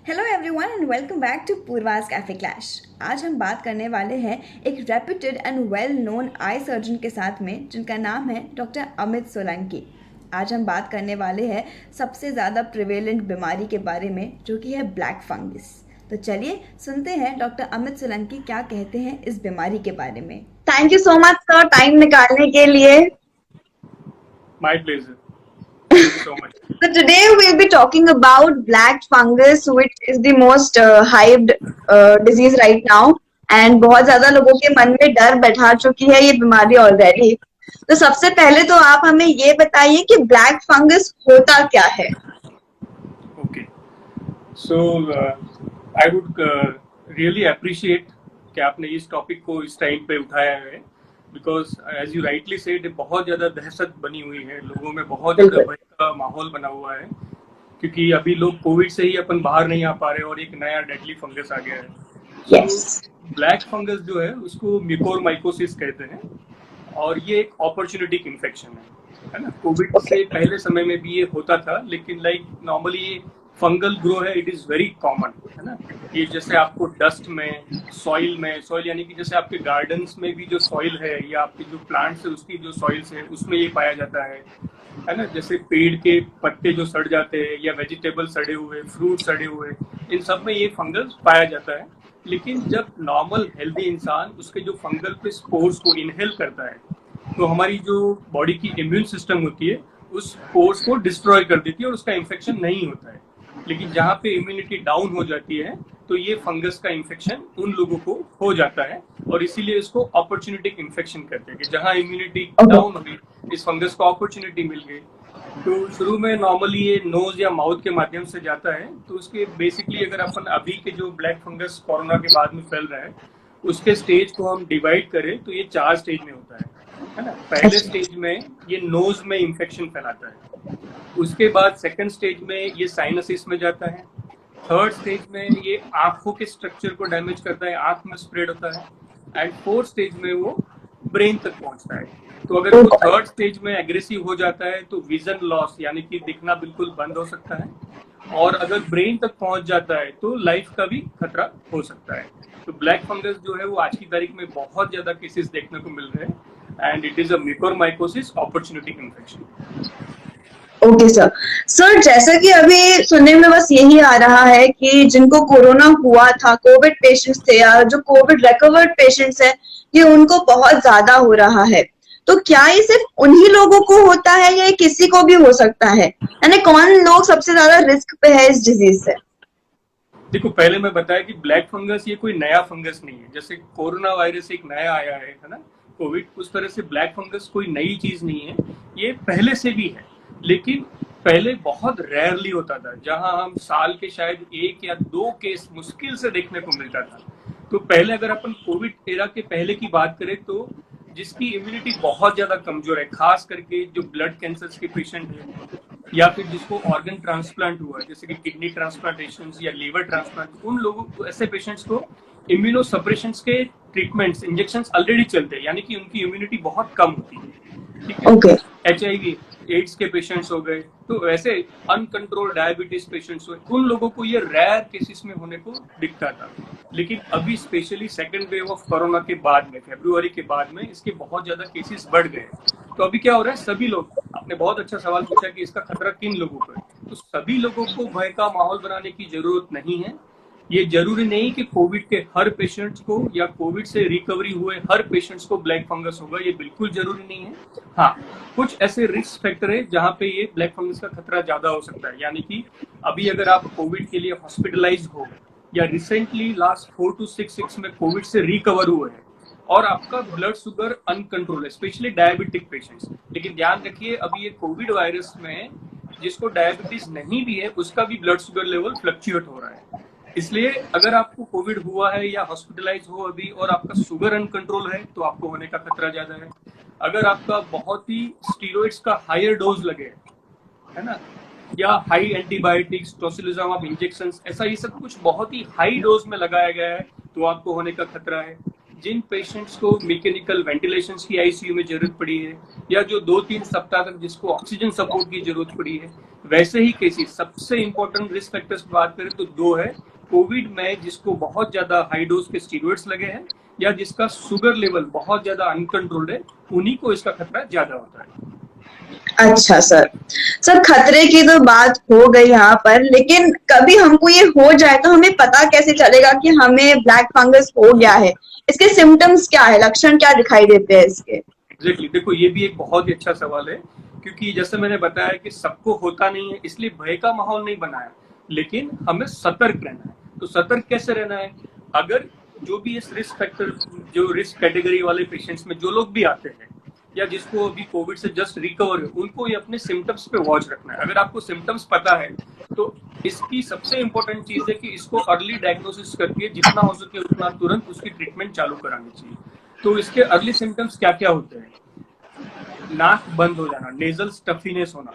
Hello everyone and welcome back to Poorva's Cafe Clash. आज हम बात करने वाले हैं एक reputed and well known eye surgeon के साथ में जिनका नाम है डॉक्टर अमित सोलंकी। आज हम बात करने वाले हैं सबसे ज़्यादा प्रिवेलेंट बीमारी के बारे में जो कि है ब्लैक फंगस। तो चलिए सुनते हैं डॉक्टर अमित सोलंकी क्या कहते हैं इस बीमारी के बारे में। Thank you so much sir time निकालने के लिए। My pleasure. Thank you so much. So today we'll be talking about black fungus, which is the most hyped disease right now, and बहुत ज्यादा लोगों के मन में डर बैठा चुकी है ये बीमारी ऑलरेडी। तो सबसे पहले तो आप हमें ये बताइए कि ब्लैक फंगस होता क्या है। Okay. So I would really appreciate कि आपने इस टॉपिक को इस टाइम पे उठाया है because as you rightly said बहुत ज़्यादा दहशत बनी हुई है, लोगों में बहुत ज़्यादा भय का माहौल बना हुआ है क्योंकि अभी लोग कोविड से ही अपन बाहर नहीं आ पा रहे और एक नया डेडली फंगस आ गया है। सो ब्लैक फंगस जो है उसको म्यूकोरमाइकोसिस कहते हैं और ये एक अपॉर्चुनिटी इन्फेक्शन है ना। कोविड से पहले समय में भी ये होता था लेकिन लाइक नॉर्मली ये फंगल ग्रो है, इट इज वेरी कॉमन है ना। ये जैसे आपको डस्ट में, सॉइल यानी कि जैसे आपके गार्डन्स में भी जो सॉइल है या आपके जो प्लांट्स है उसकी जो सॉइल्स है उसमें ये पाया जाता है ना। जैसे पेड़ के पत्ते जो सड़ जाते हैं या वेजिटेबल सड़े हुए, फ्रूट सड़े हुए, इन सब में ये फंगस पाया जाता है। लेकिन जब नॉर्मल हेल्दी इंसान उसके जो फंगल पे स्पोर्स को इनहेल करता है तो हमारी जो बॉडी की इम्यून सिस्टम होती है उस स्पोर्स को डिस्ट्रॉय कर देती है और उसका इन्फेक्शन नहीं होता है। लेकिन जहाँ पे इम्यूनिटी डाउन हो जाती है तो ये फंगस का इन्फेक्शन उन लोगों को हो जाता है और इसीलिए इसको अपॉर्चुनिटिक इन्फेक्शन कहते हैं कि जहाँ इम्यूनिटी डाउन हुई इस फंगस को अपॉर्चुनिटी मिल गई। तो शुरू में नॉर्मली ये नोज या माउथ के माध्यम से जाता है। तो उसके बेसिकली अगर अपन अभी के जो ब्लैक फंगस कोरोना के बाद में फैल रहा है उसके स्टेज को हम डिवाइड करें तो ये 4 स्टेज में होता है ना। पहले स्टेज में ये नोज में इन्फेक्शन फैलाता है, उसके बाद सेकंड स्टेज में ये साइनसिस में जाता है, थर्ड स्टेज में ये आंखों के स्ट्रक्चर को डैमेज करता है, आंख में स्प्रेड होता है, एंड फोर्थ स्टेज में वो ब्रेन तक पहुंचता है। तो अगर वो थर्ड स्टेज में एग्रेसिव हो जाता है तो विजन लॉस यानी कि दिखना बिल्कुल बंद हो सकता है, और अगर ब्रेन तक पहुंच जाता है तो लाइफ का भी खतरा हो सकता है। तो ब्लैक फंगस जो है वो आज की तारीख में बहुत ज्यादा केसेस देखने को मिल रहे हैं and it is a mucormycosis opportunity infection. Okay sir जैसा कि अभी सुनने में बस यही आ रहा है कि जिनको कोरोना हुआ था, कोविड पेशेंट्स थे या जो कोविड रिकवर्ड पेशेंट्स है, ये उनको बहुत ज्यादा हो रहा है। तो क्या ये सिर्फ उन्हीं लोगों को होता है या ये किसी को भी हो सकता है, यानी कौन लोग सबसे ज्यादा रिस्क पे है इस डिजीज से। देखो, पहले मैं बताया कि ब्लैक फंगस ये कोई नया फंगस नहीं है। जैसे कोरोना वायरस एक नया आया है ना, कोविड, उस तरह से ब्लैक फंगस कोई नई चीज नहीं है, ये पहले से भी है। लेकिन पहले बहुत रेयरली होता था, जहां हम साल के शायद 1 या 2 केस मुश्किल से देखने को मिलता था। तो पहले अगर अपन कोविड एरा के पहले की बात करें तो जिसकी इम्यूनिटी बहुत ज्यादा कमजोर है, खास करके जो ब्लड कैंसर के पेशेंट हैं या फिर जिसको ऑर्गन ट्रांसप्लांट हुआ है जैसे कि किडनी ट्रांसप्लांटेशन या लीवर ट्रांसप्लांट, उन लोगों को, ऐसे पेशेंट्स को इम्यूनो सप्रेशंस के ट्रीटमेंट्स, इंजेक्शंस ऑलरेडी चलते हैं, यानी कि उनकी इम्यूनिटी बहुत कम होती है। ठीक है। ओके। HIV एड्स के पेशेंट्स हो गए, तो वैसे अनकंट्रोल डायबिटीज पेशेंट्स हुए, उन लोगों को ये रेयर केसेस में होने को दिखता था। लेकिन अभी specially second wave of corona के बाद में, फरवरी के बाद में, इसके बहुत ज्यादा केसेस बढ़ गए। तो अभी क्या हो रहा है, सभी लोग, आपने बहुत अच्छा सवाल पूछा कि इसका खतरा किन लोगों को है। तो सभी लोगों को भय का माहौल बनाने की जरूरत नहीं है। ये जरूरी नहीं कि कोविड के हर पेशेंट्स को या कोविड से रिकवरी हुए हर पेशेंट्स को ब्लैक फंगस होगा, ये बिल्कुल जरूरी नहीं है। हाँ, कुछ ऐसे रिस्क फैक्टर है जहाँ पे ये ब्लैक फंगस का खतरा ज्यादा हो सकता है। यानी कि अभी अगर आप कोविड के लिए हॉस्पिटलाइज हो या रिसेंटली लास्ट 4 to 6 वीक्स में कोविड से रिकवर हुए हैं और आपका ब्लड शुगर अनकंट्रोल है, स्पेशली डायबिटिक पेशेंट्स। लेकिन ध्यान रखिए, अभी ये कोविड वायरस में जिसको डायबिटीज नहीं भी है उसका भी ब्लड शुगर लेवल फ्लक्चुएट हो रहा है। इसलिए अगर आपको कोविड हुआ है या हॉस्पिटलाइज हो अभी और आपका शुगर अनकंट्रोल है तो आपको होने का खतरा ज्यादा है। अगर आपका बहुत ही स्टीरॉइड्स का हायर डोज लगे, है ना, या हाई एंटीबायोटिक्स, टोसिलिजुमाब इंजेक्शंस, ऐसा ये सब कुछ बहुत ही हाई डोज में लगाया गया है तो आपको होने का खतरा है। जिन पेशेंट्स को मैकेनिकल वेंटिलेशन की आईसीयू में जरूरत पड़ी है या जो 2-3 सप्ताह तक जिसको ऑक्सीजन सपोर्ट की जरूरत पड़ी है, वैसे ही केसेस सबसे इंपॉर्टेंट रिस्क फैक्टर्स की बात करें तो 2 है। कोविड में जिसको बहुत ज्यादा हाई डोज के स्टीरॉइड्स लगे हैं या जिसका शुगर लेवल बहुत ज्यादा अनकंट्रोल्ड है, उन्हीं को इसका खतरा ज्यादा होता है। अच्छा सर। सर खतरे की तो बात हो गई यहाँ पर, लेकिन कभी हमको ये हो जाए तो हमें पता कैसे चलेगा कि हमें ब्लैक फंगस हो गया है? इसके सिम्टम्स क्या है, लक्षण क्या दिखाई देते हैं इसके? एग्जैक्टली, देखो ये भी एक बहुत ही अच्छा सवाल है, क्योंकि जैसे मैंने बताया कि सबको होता नहीं है, इसलिए भय का माहौल नहीं बनाया, लेकिन हमें सतर्क रहना है। तो सतर्क कैसे रहना है? अगर जो भी इस रिस्क फैक्टर, जो रिस्क कैटेगरी वाले पेशेंट्स में जो लोग भी आते हैं या जिसको अभी कोविड से जस्ट रिकवर है, उनको ये अपने सिम्टम्स पे वॉच रखना है। अगर आपको सिम्टम्स पता है तो इसकी सबसे इंपॉर्टेंट चीज है कि इसको अर्ली डायग्नोसिस करके जितना हो सके उतना तुरंत उसकी ट्रीटमेंट चालू करानी चाहिए। तो इसके अर्ली सिम्टम्स क्या क्या होते हैं? नाक बंद हो जाना, नेजल स्टफीनेस होना,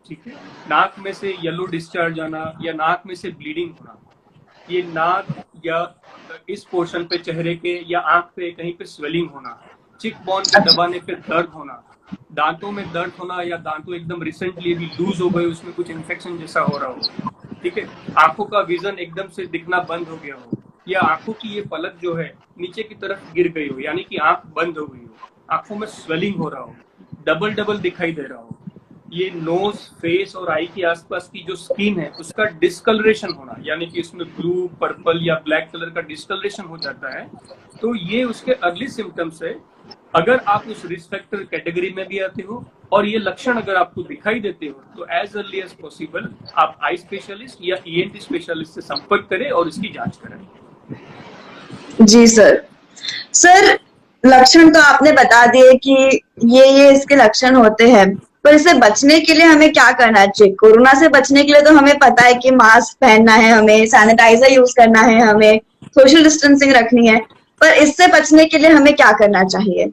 ठीक है, नाक में से येलो डिस्चार्ज आना या नाक में से ब्लीडिंग होना, ये नाक या इस पोर्शन पे चेहरे के या आंख पे कहीं पे स्वेलिंग होना, चिक बोन पे दबाने पे दर्द होना, दांतों में दर्द होना या दांतों एकदम रिसेंटली भी लूज हो गए, उसमें कुछ इन्फेक्शन जैसा हो रहा हो, ठीक है, आंखों का विजन एकदम से दिखना बंद हो गया हो या आंखों की ये पलक जो है नीचे की तरफ गिर गई हो, यानी कि आंख बंद हो गई हो, आंखों में स्वेलिंग हो रहा हो, डबल डबल दिखाई दे रहा हो, ये नोज, फेस और आई के आसपास की जो स्किन है उसका डिस्कलरेशन होना, यानी कि इसमें ब्लू, पर्पल या ब्लैक कलर का डिस्कलरेशन हो जाता है, तो ये उसके अर्ली सिम्टम्स है। अगर आप उस रिस्क फैक्टर कैटेगरी में भी आते हो और ये लक्षण अगर आपको दिखाई देते हो तो एज अर्ली एज पॉसिबल आप आई स्पेशलिस्ट या ईएनटी स्पेशलिस्ट से संपर्क करें और इसकी जांच करें। जी सर। सर लक्षण तो आपने बता दिए कि ये इसके लक्षण होते हैं, पर इससे बचने के लिए हमें क्या करना चाहिए? कोरोना से बचने के लिए तो हमें पता है कि मास्क पहनना है, हमें सैनिटाइजर यूज करना है, हमें सोशल डिस्टेंसिंग रखनी है, पर इससे बचने के लिए हमें क्या करना चाहिए?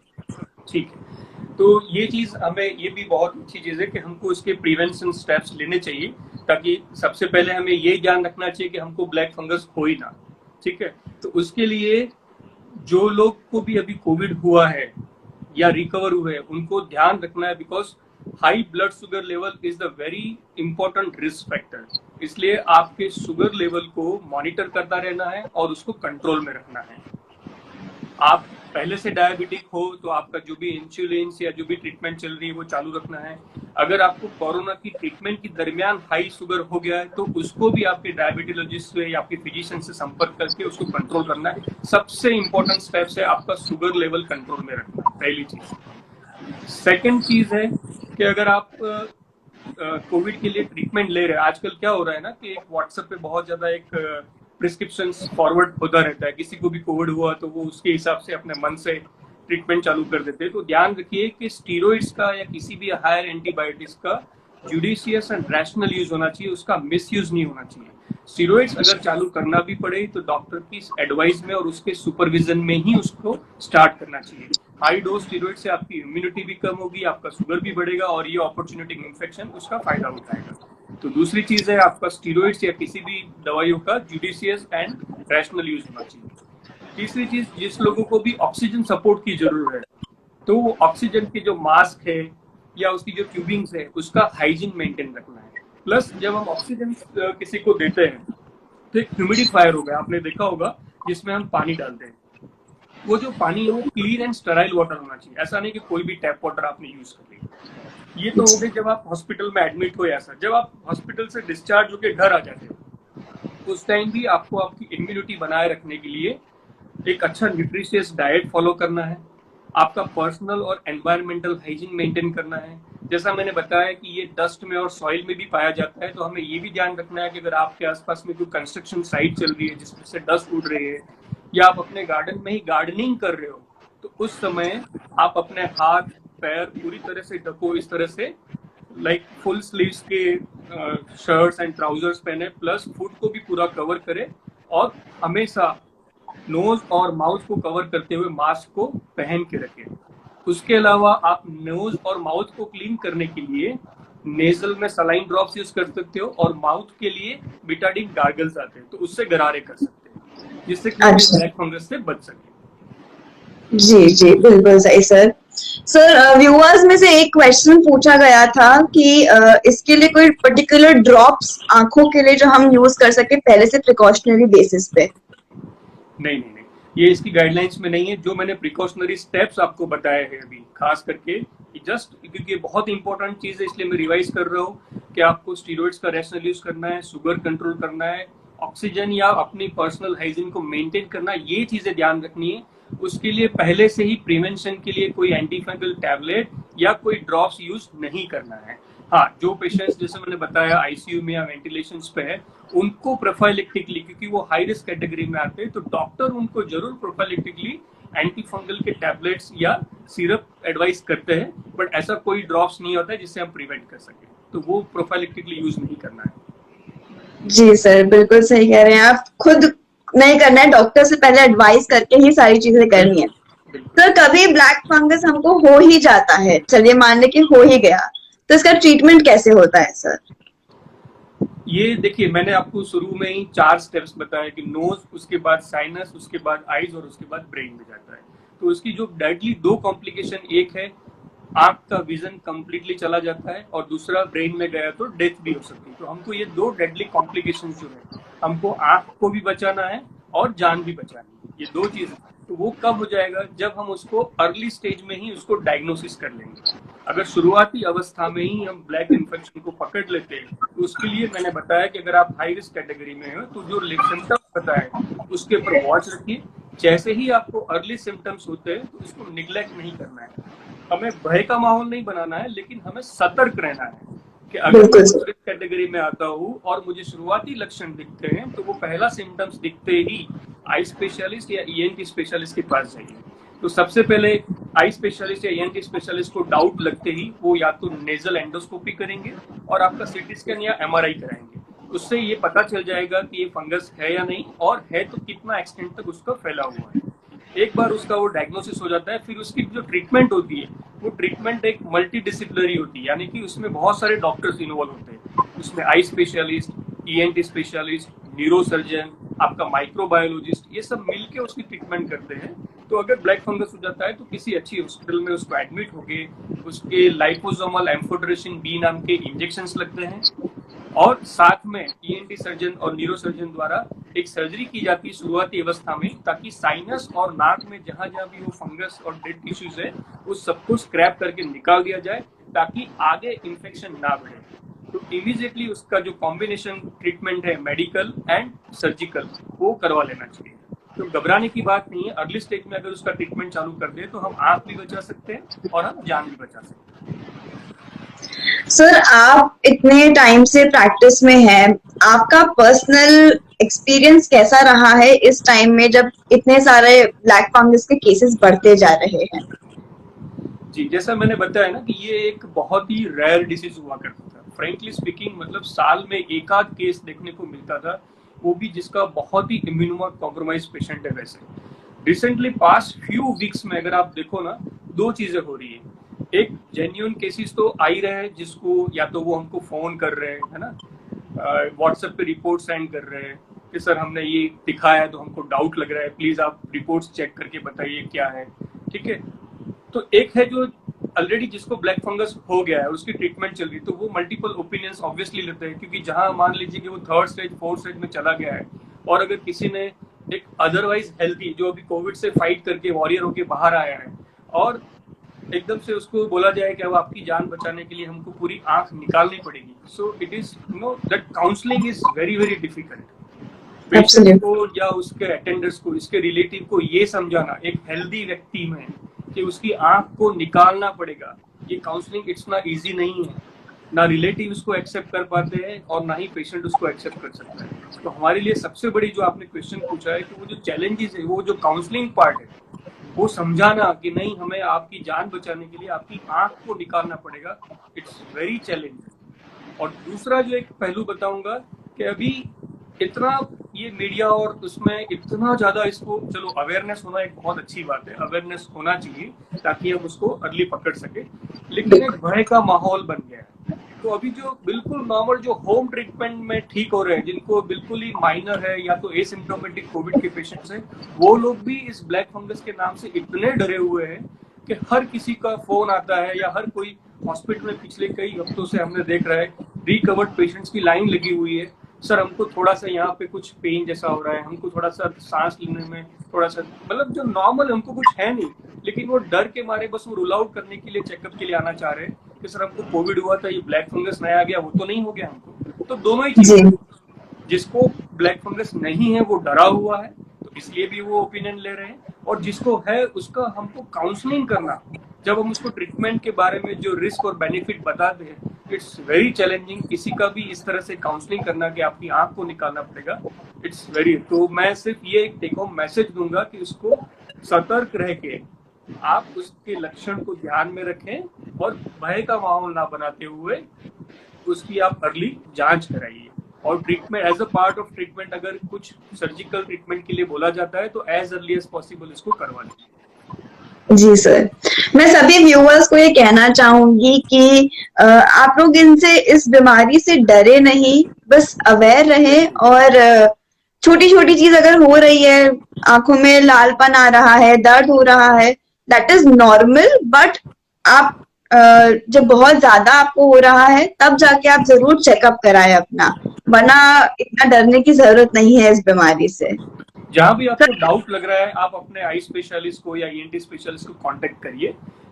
ठीक है, तो ये चीज हमें, ये भी बहुत अच्छी चीज है कि हमको इसके प्रिवेंशन स्टेप्स लेने चाहिए, ताकि सबसे पहले हमें ये ध्यान रखना चाहिए कि हमको ब्लैक फंगस हो ही ना, ठीक है। तो उसके लिए जो लोग को भी अभी कोविड हुआ है या रिकवर हुए हैं उनको ध्यान रखना है, because high blood sugar level is the very important risk factor. इसलिए आपके शुगर लेवल को मॉनिटर करता रहना है और उसको कंट्रोल में रखना है। आप पहले से डायबिटिक हो तो आपका जो भी इंसुलिन या जो भी ट्रीटमेंट चल रही है वो चालू रखना है। अगर आपको कोरोना की ट्रीटमेंट के दरमियान हाई शुगर हो गया है तो उसको भी आपके डायबिटोलॉजिस्ट से या आपके फिजिशियन से संपर्क करके उसको कंट्रोल करना है। सबसे इंपॉर्टेंट स्टेप्स है आपका शुगर लेवल कंट्रोल में रखना, पहली चीज। सेकेंड चीज है कि अगर आप कोविड के लिए ट्रीटमेंट ले रहे हैं, आजकल क्या हो रहा है ना कि एक व्हाट्सएप पे बहुत ज्यादा एक प्रिस्क्रिप्शन फॉरवर्ड होता रहता है, किसी को भी कोविड हुआ तो वो उसके हिसाब से अपने मन से ट्रीटमेंट चालू कर देते हैं। तो ध्यान रखिए कि स्टीरॉइड्स का या किसी भी हायर एंटीबायोटिक्स का जुडिशियस एंड रैशनल यूज होना चाहिए, उसका मिस यूज नहीं होना चाहिए। स्टीरॉइड्स अगर चालू करना भी पड़े तो डॉक्टर की एडवाइस में और उसके सुपरविजन में ही उसको स्टार्ट करना चाहिए। हाई डोज स्टीरॉइड से आपकी इम्यूनिटी भी कम होगी, आपका शुगर भी बढ़ेगा और ये अपॉर्चुनिटी इन्फेक्शन उसका फायदा उठाएगा। तो दूसरी चीज है आपका स्टीरॉइड्स या किसी भी दवाइयों का जुडिशियस एंड रैशनल यूज होना चाहिए। तीसरी चीज, जिस लोगों को भी ऑक्सीजन सपोर्ट की जरूरत है तो वो ऑक्सीजन के जो मास्क है या उसकी जो ट्यूबिंग्स है उसका हाइजीन मेंटेन रखना है। प्लस जब हम ऑक्सीजन किसी को देते हैं तो एक ह्यूमिडिफायर होगा, आपने देखा होगा, जिसमें हम पानी डालते हैं। वो जो पानी है वो क्लीन एंड स्टेराइल वाटर होना चाहिए, ऐसा नहीं कि कोई भी टैप वाटर आपने यूज कर लिया। ये तो हो गए जब आप हॉस्पिटल में एडमिट हो। ऐसा जब आप हॉस्पिटल से डिस्चार्ज होकर घर आ जाते हो उस टाइम भी आपको आपकी इम्यूनिटी बनाए रखने के लिए एक अच्छा न्यूट्रिशियस डाइट फॉलो करना है, आपका पर्सनल और एनवायरमेंटल हाइजीन मेंटेन करना है। जैसा मैंने बताया कि ये डस्ट में और सॉइल में भी पाया जाता है, तो हमें ये भी ध्यान रखना है कि अगर आपके आसपास में कोई कंस्ट्रक्शन साइट चल रही है जिसमें से डस्ट उड़ रही है या आप अपने गार्डन में ही गार्डनिंग कर रहे हो तो उस समय आप अपने हाथ पैर पूरी तरह से ढको, इस तरह से लाइक फुल स्लीव्स के शर्ट्स एंड ट्राउजर्स पहने, प्लस फुट को भी पूरा कवर करें और हमेशा नोज और माउथ को कवर करते हुए मास्क को पहन के रखें। उसके अलावा आप नोज और माउथ को क्लीन करने के लिए नेजल में सलाइन ड्रॉप्स यूज कर सकते हो और माउथ के लिए बिटाडिन गार्गल्स आते हैं तो उससे गरारे कर सकते हैं जिससे कि ब्लैक फंगस से बच सके। जी जी, बिल्कुल सही सर। सर, व्यूअर्स में से एक क्वेश्चन पूछा गया था कि इसके लिए कोई पर्टिकुलर ड्रॉप्स आंखों के लिए जो हम यूज कर सके पहले से प्रिकॉशनरी बेसिस पे। नहीं नहीं नहीं, ये इसकी गाइडलाइंस में नहीं है। जो मैंने प्रिकॉशनरी स्टेप्स आपको बताए हैं अभी, खास करके जस्ट क्योंकि ये बहुत इंपॉर्टेंट चीज है, इसलिए मैं रिवाइज कर रहा हूँ कि आपको स्टीरॉइड्स का रैशनल यूज करना है, शुगर कंट्रोल करना है, ऑक्सीजन या अपनी पर्सनल हाइजीन को मेंटेन करना, ये चीजें ध्यान रखनी है। उसके लिए पहले से ही प्रिवेंशन के लिए कोई एंटी फंगल टैबलेट या कोई ड्रॉप्स यूज नहीं करना है। हाँ, जो पेशेंट्स जैसे मैंने बताया आईसीयू में या वेंटिलेशन पे है, उनको प्रोफाइलेक्टिकली, क्योंकि वो हाई रिस्क कैटेगरी में आते हैं, तो डॉक्टर उनको जरूर प्रोफाइलेक्टिकली एंटी फंगल के टैबलेट्स या सिरप एडवाइस करते हैं, बट ऐसा कोई ड्रॉप्स नहीं होता है जिससे हम प्रिवेंट कर सके, तो वो प्रोफाइलेक्टिकली यूज नहीं करना है। जी सर, बिल्कुल सही कह रहे हैं आप। खुद नहीं करना है, डॉक्टर से पहले एडवाइस करके ही सारी चीजें करनी है। बिल्कुल। सर, कभी ब्लैक फंगस हमको हो ही जाता है, चलिए मान ले कि हो ही गया, तो इसका ट्रीटमेंट कैसे होता है सर? ये देखिए, मैंने आपको शुरू में ही 4 स्टेप्स बताए कि नोज, उसके बाद साइनस, उसके बाद आईज और उसके बाद ब्रेन में जाता है। तो उसकी जो डेडली 2 कॉम्प्लिकेशन, एक है आंख का विजन कंप्लीटली चला जाता है और दूसरा ब्रेन में गया तो डेथ भी हो सकती है। तो हमको ये 2 डेडली कॉम्प्लिकेशन जो है, हमको आंख को भी बचाना है और जान भी बचानी है, ये 2 चीज। तो वो कब हो जाएगा? जब हम उसको अर्ली स्टेज में ही उसको डायग्नोसिस कर लेंगे। अगर शुरुआती अवस्था में ही हम ब्लैक इन्फेक्शन को पकड़ लेते हैं, तो उसके लिए मैंने बताया कि अगर आप हाई रिस्क कैटेगरी में हो तो जो सिम्टम्स बताए उसके ऊपर वॉच रखिए। जैसे ही आपको अर्ली सिम्टम्स होते हैं तो उसको निग्लेक्ट नहीं करना है। हमें भय का माहौल नहीं बनाना है, लेकिन हमें सतर्क रहना है कि अगर मैं उस रिस्क कैटेगरी में आता हूँ और मुझे शुरुआती लक्षण दिखते हैं, तो वो पहला सिम्टम्स दिखते ही आई स्पेशलिस्ट या ईएनटी स्पेशलिस्ट के पास जाइए। तो सबसे पहले आई स्पेशलिस्ट या ईएनटी स्पेशलिस्ट को डाउट लगते ही वो या तो नेजल एंडोस्कोपी करेंगे और आपका सीटी स्कैन या एमआरआई कराएंगे। उससे ये पता चल जाएगा कि ये फंगस है या नहीं, और है तो कितना एक्सटेंट तक उसका फैला हुआ है। एक बार उसका वो डायग्नोसिस हो जाता है, फिर उसकी जो ट्रीटमेंट होती है, वो ट्रीटमेंट एक मल्टी डिसिप्लिनरी होती है, यानी कि उसमें बहुत सारे डॉक्टर्स इन्वॉल्व होते हैं। उसमें eye specialist, ENT specialist, neurosurgeon, आपका माइक्रोबायोलॉजिस्ट, ये सब मिलके उसकी ट्रीटमेंट करते हैं। तो अगर ब्लैक फंगस हो जाता है तो किसी अच्छी हॉस्पिटल में उसको एडमिट होके उसके लाइपोसोमल एम्फोटेरेसिन बी नाम के इंजेक्शंस लगते हैं, और साथ में ईएनटी सर्जन और न्यूरोसर्जन द्वारा एक सर्जरी की जाती है शुरुआती अवस्था में, ताकि साइनस और नाक में जहां जहां भी वो फंगस और डेड टिश्यूज है उस सबको स्क्रैप करके निकाल दिया जाए, ताकि आगे इन्फेक्शन ना बढ़े। तो इमीडिएटली उसका जो कॉम्बिनेशन ट्रीटमेंट है मेडिकल एंड सर्जिकल, वो करवा लेना चाहिए। तो घबराने की बात नहीं है। अर्ली स्टेज में अगर उसका ट्रीटमेंट चालू कर दे तो हम आंख भी बचा सकते हैं और हम जान भी बचा सकते हैं। सर, आप इतने टाइम से प्रैक्टिस में हैं, आपका पर्सनल एक्सपीरियंस कैसा रहा है इस टाइम में जब इतने सारे ब्लैक फंगस के केसेस बढ़ते जा रहे हैं? जी, जैसा मैंने बताया ना कि ये एक बहुत ही रेयर डिसीज हुआ करता था। फ्रेंकली स्पीकिंग, मतलब साल में एक आध केस देखने को मिलता था, वो भी जिसका बहुत ही इम्यूनो कॉम्प्रोमाइज पेशेंट है। वैसे रिसेंटली पास्ट फ्यू वीक्स में अगर आप देखो ना, 2 चीजें हो रही है। एक जेन्युइन केसेस तो आ ही रहे हैं, जिसको या तो वो हमको फोन कर रहे हैं, है ना, व्हाट्सएप पे रिपोर्ट सेंड कर रहे हैं कि सर हमने ये दिखाया है तो हमको डाउट लग रहा है, प्लीज आप रिपोर्ट्स चेक करके बताइए क्या है। ठीक है। तो एक है जो ऑलरेडी जिसको ब्लैक फंगस हो गया है, उसकी ट्रीटमेंट चल रही है, तो वो मल्टीपल ओपिनियंस ऑब्वियसली लेते हैं, क्योंकि जहां मान लीजिए कि वो 3rd स्टेज 4th स्टेज में चला गया है, और अगर किसी ने एक अदरवाइज हेल्थी जो अभी कोविड से फाइट करके वॉरियर होके बाहर आया है, और एकदम से उसको बोला जाए कि अब आपकी जान बचाने के लिए हमको पूरी आंख निकालनी पड़ेगी, so it is that counselling is very very difficult. Patient को या उसके अटेंडर्स को, इसके रिलेटिव को ये समझाना एक हेल्दी व्यक्ति में कि उसकी आंख को निकालना पड़ेगा, ये काउंसलिंग इतना इजी नहीं है। ना रिलेटिव उसको एक्सेप्ट कर पाते हैं और ना ही पेशेंट उसको एक्सेप्ट कर सकता है। तो हमारे लिए सबसे बड़ी जो आपने क्वेश्चन पूछा है कि वो जो चैलेंजेस है, वो जो काउंसलिंग पार्ट है, वो समझाना कि नहीं, हमें आपकी जान बचाने के लिए आपकी आंख को निकालना पड़ेगा, इट्स वेरी चैलेंजिंग। और दूसरा जो एक पहलू बताऊंगा कि अभी इतना ये मीडिया और उसमें इतना ज्यादा इसको, चलो अवेयरनेस होना एक बहुत अच्छी बात है, अवेयरनेस होना चाहिए ताकि हम उसको अर्ली पकड़ सके, लेकिन एक भय का माहौल बन गया है। तो अभी जो बिल्कुल नॉर्मल जो होम ट्रीटमेंट में ठीक हो रहे हैं, जिनको बिल्कुल ही माइनर है या तो एसिम्प्टोमेटिक कोविड के पेशेंट्स हैं, वो लोग भी इस ब्लैक फंगस के नाम से इतने डरे हुए हैं कि हर किसी का फोन आता है या हर कोई हॉस्पिटल में पिछले कई हफ्तों से हमने देख रहा है रिकवर्ड पेशेंट्स की लाइन लगी हुई है। सर हमको थोड़ा सा यहाँ पे कुछ पेन जैसा हो रहा है, हमको थोड़ा सा सांस लेने में थोड़ा सा, मतलब जो नॉर्मल हमको कुछ है नहीं, लेकिन वो डर के मारे बस वो रूल आउट करने के लिए चेकअप के लिए आना चाह रहे हैं कि सर हमको कोविड हुआ था, ये ब्लैक फंगस नया आ गया, वो तो नहीं हो गया हमको। तो दोनों ही चीजें, जिसको ब्लैक फंगस नहीं है वो डरा हुआ है तो इसलिए भी वो ओपिनियन ले रहे हैं, और जिसको है उसका हमको काउंसलिंग करना, जब हम उसको ट्रीटमेंट के बारे में जो रिस्क और बेनिफिट बताते हैं, इट्स वेरी चैलेंजिंग। किसी का भी इस तरह से काउंसलिंग करना कि आपकी आंख को निकालना पड़ेगा, इट्स वेरी, तो मैं सिर्फ ये एक टेक होम मैसेज दूंगा कि उसको सतर्क रह के आप उसके लक्षण को ध्यान में रखें और भय का माहौल ना बनाते हुए उसकी आप अर्ली जांच कराइए। और treatment as a part of treatment अगर कुछ सर्जिकल ट्रीटमेंट के लिए बोला जाता है तो एज अर्ली एज पॉसिबल इसको करवा लीजिए। जी सर, मैं सभी व्यूअर्स को ये कहना चाहूंगी कि आप लोग इनसे, इस बीमारी से डरे नहीं, बस अवेयर रहें, और छोटी छोटी चीज अगर हो रही है, आंखों में लालपन आ रहा है, दर्द हो रहा है, दैट इज नॉर्मल, बट आप जब बहुत ज्यादा आपको हो रहा है तब जाके आप जरूर चेकअप कराएं अपना, वरना इतना डरने की जरूरत नहीं है इस बीमारी से। जहां भी आपको डाउट लग रहा है आप अपने आई स्पेशलिस्ट को या ईएनटी स्पेशलिस्ट को कांटेक्ट करिए,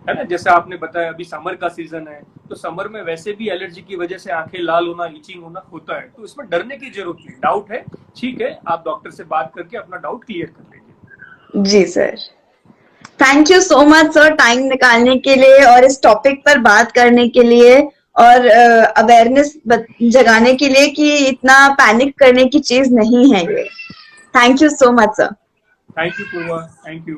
है ना। जैसे आपने बताया अभी समर का सीजन है, तो समर में वैसे भी एलर्जी की वजह से आंखें लाल होना, इचिंग होना होता है, तो इसमें डरने की जरूरत नहीं। डाउट है, ठीक है, आप डॉक्टर से बात करके अपना डाउट क्लियर कर लीजिए। जी sir, thank you so much sir, time निकालने के लिए और इस टॉपिक पर बात करने के लिए, और अवेयरनेस जगाने के लिए कि इतना पैनिक करने की चीज नहीं है ये। Thank you so much sir. Thank you Purva, thank you.